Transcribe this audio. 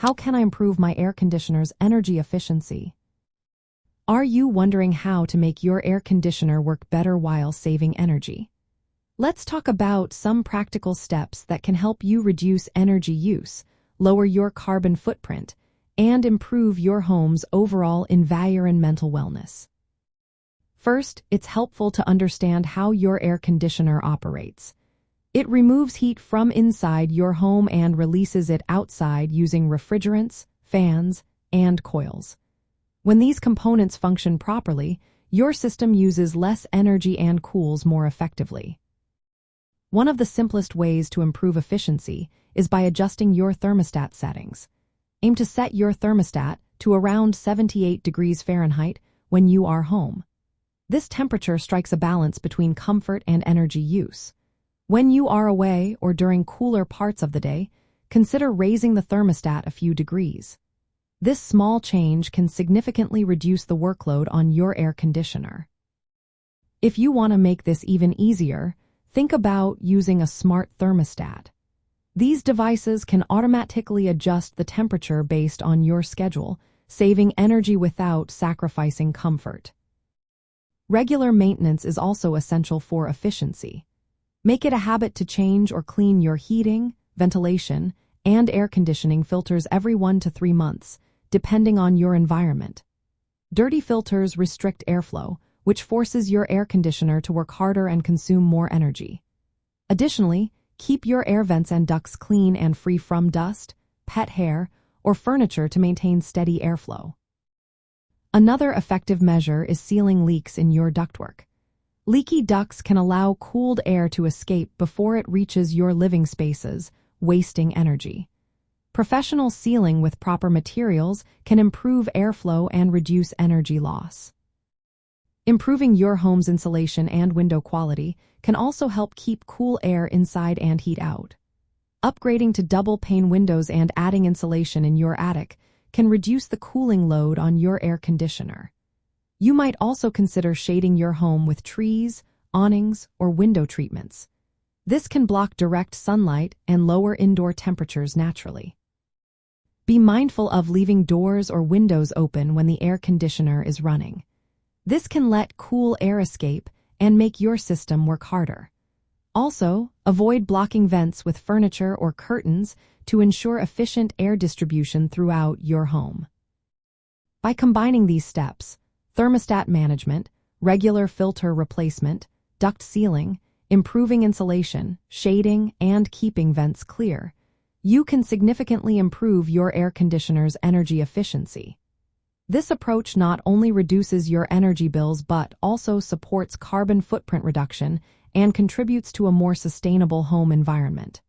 How can I improve my air conditioner's energy efficiency? Are you wondering how to make your air conditioner work better while saving energy? Let's talk about some practical steps that can help you reduce energy use, lower your carbon footprint, and improve your home's overall environmental wellness. First, it's helpful to understand how your air conditioner operates. It removes heat from inside your home and releases it outside using refrigerants, fans, and coils. When these components function properly, your system uses less energy and cools more effectively. One of the simplest ways to improve efficiency is by adjusting your thermostat settings. Aim to set your thermostat to around 78 degrees Fahrenheit when you are home. This temperature strikes a balance between comfort and energy use. When you are away or during cooler parts of the day, consider raising the thermostat a few degrees. This small change can significantly reduce the workload on your air conditioner. If you want to make this even easier, think about using a smart thermostat. These devices can automatically adjust the temperature based on your schedule, saving energy without sacrificing comfort. Regular maintenance is also essential for efficiency. Make it a habit to change or clean your heating, ventilation, and air conditioning filters every 1 to 3 months, depending on your environment. Dirty filters restrict airflow, which forces your air conditioner to work harder and consume more energy. Additionally, keep your air vents and ducts clean and free from dust, pet hair, or furniture to maintain steady airflow. Another effective measure is sealing leaks in your ductwork. Leaky ducts can allow cooled air to escape before it reaches your living spaces, wasting energy. Professional sealing with proper materials can improve airflow and reduce energy loss. Improving your home's insulation and window quality can also help keep cool air inside and heat out. Upgrading to double-pane windows and adding insulation in your attic can reduce the cooling load on your air conditioner. You might also consider shading your home with trees, awnings, or window treatments. This can block direct sunlight and lower indoor temperatures naturally. Be mindful of leaving doors or windows open when the air conditioner is running. This can let cool air escape and make your system work harder. Also, avoid blocking vents with furniture or curtains to ensure efficient air distribution throughout your home. By combining these steps, thermostat management, regular filter replacement, duct sealing, improving insulation, shading, and keeping vents clear, you can significantly improve your air conditioner's energy efficiency. This approach not only reduces your energy bills but also supports carbon footprint reduction and contributes to a more sustainable home environment.